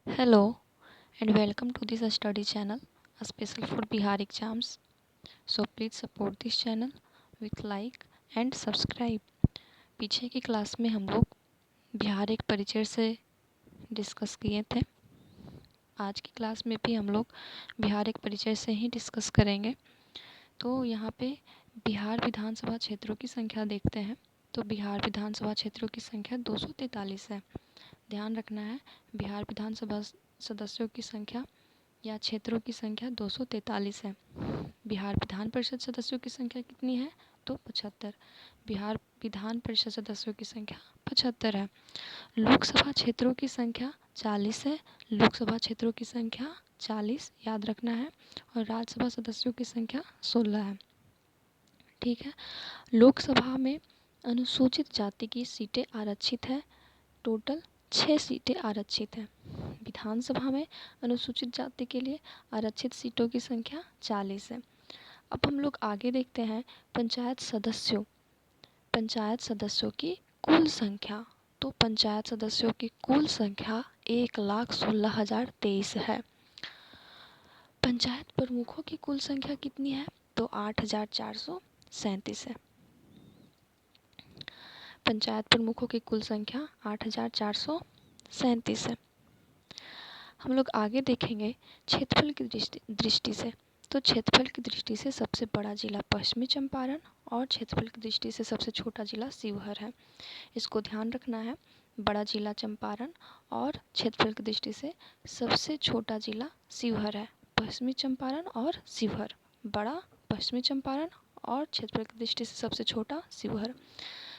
Hello and welcome to this study channel, a special for Bihar exams. So please support this channel with like and subscribe. पीछे की class में हम लोग बिहार एक परिचय से डिस्कस किए थे। आज की क्लास में भी हम लोग बिहार एक परिचय से ही डिस्कस करेंगे। तो यहाँ पे बिहार विधानसभा क्षेत्रों की संख्या देखते हैं। तो बिहार विधानसभा क्षेत्रों की संख्या 243 है। ध्यान रखना है, बिहार विधानसभा सदस्यों की संख्या या क्षेत्रों की संख्या 243 है। बिहार विधान परिषद सदस्यों की संख्या कितनी है? तो 75। बिहार विधान परिषद सदस्यों की संख्या 75 है। लोकसभा क्षेत्रों की संख्या 40 है। लोकसभा क्षेत्रों की संख्या 40 याद रखना है। और राज्यसभा सदस्यों की संख्या 16 है। ठीक है। लोकसभा में अनुसूचित जाति की सीटें आरक्षित है। टोटल 6 सीटें आरक्षित हैं। विधानसभा में अनुसूचित जाति के लिए आरक्षित सीटों की संख्या 40 है। अब हम लोग आगे देखते हैं पंचायत सदस्यों की कुल संख्या। तो पंचायत सदस्यों की कुल संख्या 1,16,023 है। पंचायत प्रमुखों की कुल संख्या कितनी है? तो 8,437 है। पंचायत प्रमुखों की कुल संख्या 8,437 है। हम लोग आगे देखेंगे क्षेत्रफल की दृष्टि से। तो क्षेत्रफल की दृष्टि से सबसे बड़ा जिला पश्चिमी चंपारण और क्षेत्रफल की दृष्टि से सबसे छोटा जिला शिवहर है। इसको ध्यान रखना है। बड़ा जिला चंपारण और क्षेत्रफल की दृष्टि से सबसे छोटा जिला शिवहर है। पश्चिमी चंपारण और शिवहर। बड़ा पश्चिमी चंपारण और क्षेत्रफल की दृष्टि से सबसे छोटा शिवहर।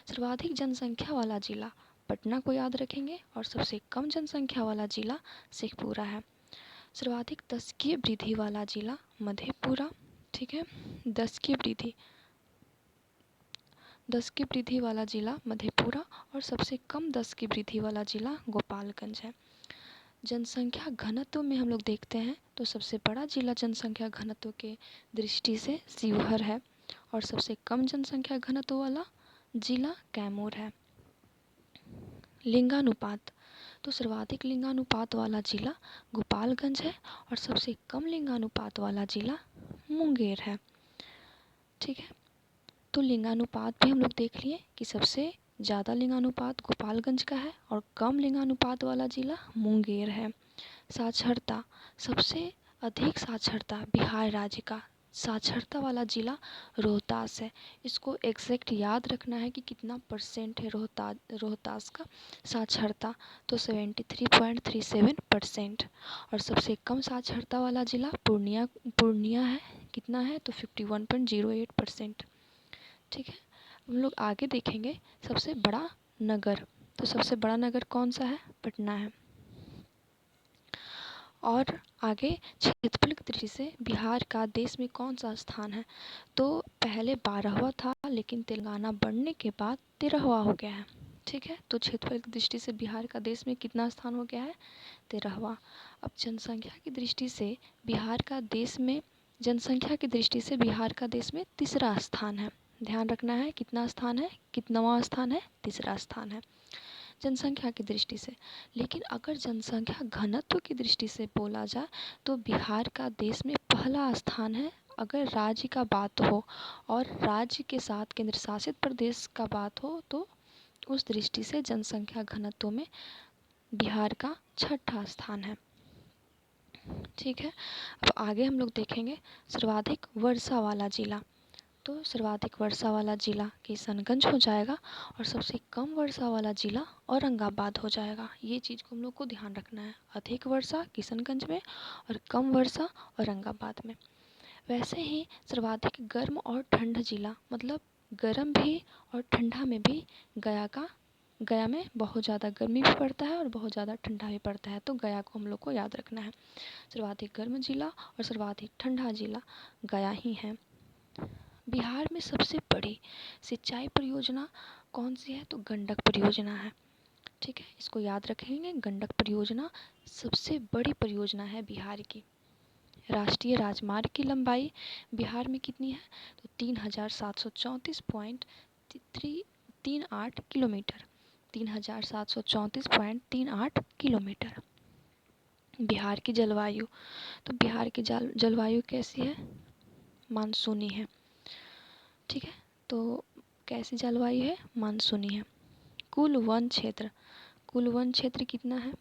सर्वाधिक जनसंख्या वाला जिला पटना को याद रखेंगे और सबसे कम जनसंख्या वाला जिला शेखपुरा है। सर्वाधिक दशकीय वृद्धि वाला जिला मधेपुरा। ठीक है, दशकीय वृद्धि वाला जिला मधेपुरा और सबसे कम दशकीय वृद्धि वाला जिला गोपालगंज है। जनसंख्या घनत्व में हम लोग देखते हैं तो सबसे बड़ा जिला जनसंख्या घनत्व के दृष्टि से शिवहर है और सबसे कम जनसंख्या घनत्व वाला जिला कैमूर है। लिंगानुपात। तो सर्वाधिक लिंगानुपात वाला जिला गोपालगंज है और सबसे कम लिंगानुपात वाला जिला मुंगेर है। ठीक है, तो लिंगानुपात भी हम लोग देख लिए कि सबसे ज़्यादा लिंगानुपात गोपालगंज का है और कम लिंगानुपात वाला जिला मुंगेर है। साक्षरता। सबसे अधिक साक्षरता बिहार राज्य का साक्षरता वाला जिला रोहतास है। इसको एग्जैक्ट याद रखना है कि कितना परसेंट है रोहतास का साक्षरता। तो 73.37%। और सबसे कम साक्षरता वाला जिला पूर्णिया है। कितना है? तो 51.08%। ठीक है, हम लोग आगे देखेंगे सबसे बड़ा नगर। तो सबसे बड़ा नगर कौन सा है? पटना है। और आगे क्षेत्रफल की दृष्टि से बिहार का देश में कौन सा स्थान है? तो पहले 12वां था लेकिन तेलंगाना बढ़ने के बाद 13वां हो गया है। ठीक है, तो क्षेत्रफल की दृष्टि से बिहार का देश में कितना स्थान हो गया है? 13वां। अब जनसंख्या की दृष्टि से बिहार का देश में तीसरा स्थान है। ध्यान रखना है कितना स्थान है, कितनावां स्थान है? तीसरा स्थान है जनसंख्या की दृष्टि से। लेकिन अगर जनसंख्या घनत्व की दृष्टि से बोला जाए तो बिहार का देश में पहला स्थान है। अगर राज्य का बात हो और राज्य के साथ केंद्र शासित प्रदेश का बात हो तो उस दृष्टि से जनसंख्या घनत्व में बिहार का छठा स्थान है। ठीक है, अब आगे हम लोग देखेंगे सर्वाधिक वर्षा वाला जिला। तो सर्वाधिक वर्षा वाला जिला किशनगंज हो जाएगा और सबसे कम वर्षा वाला जिला औरंगाबाद हो जाएगा। ये चीज़ को हम लोग को ध्यान रखना है। अधिक वर्षा किशनगंज में और कम वर्षा औरंगाबाद में। वैसे ही सर्वाधिक गर्म और ठंडा जिला, मतलब गर्म भी और ठंडा में भी गया में बहुत ज़्यादा गर्मी भी पड़ता है और बहुत ज़्यादा ठंडा भी पड़ता है। तो गया को हम लोग को याद रखना है। सर्वाधिक गर्म जिला और सर्वाधिक ठंडा जिला गया ही है। बिहार में सबसे बड़ी सिंचाई परियोजना कौन सी है? तो गंडक परियोजना है। ठीक है, इसको याद रखेंगे। गंडक परियोजना सबसे बड़ी परियोजना है बिहार की। राष्ट्रीय राजमार्ग की लंबाई बिहार में कितनी है? तो 3,734.38 किलोमीटर। 3,734.38 किलोमीटर। बिहार की जलवायु, तो बिहार की जलवायु कैसी है? मानसूनी है। ठीक है, तो कैसी जलवायु है? मानसूनी है। कुल वन क्षेत्र, कुल वन क्षेत्र कितना है?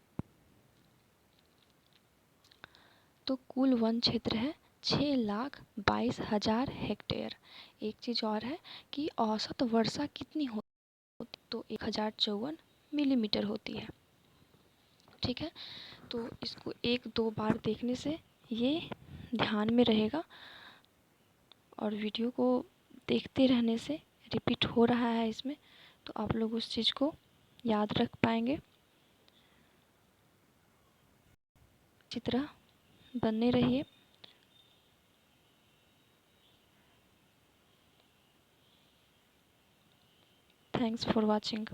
तो कुल वन क्षेत्र है 6,22,000 हेक्टेयर। एक चीज़ और है कि औसत वर्षा कितनी होती? तो 1054 मिलीमीटर होती है। ठीक है, तो इसको एक दो बार देखने से ये ध्यान में रहेगा और वीडियो को देखते रहने से रिपीट हो रहा है इसमें, तो आप लोग उस चीज़ को याद रख पाएंगे। इसी तरह बने रहिए। Thanks for watching.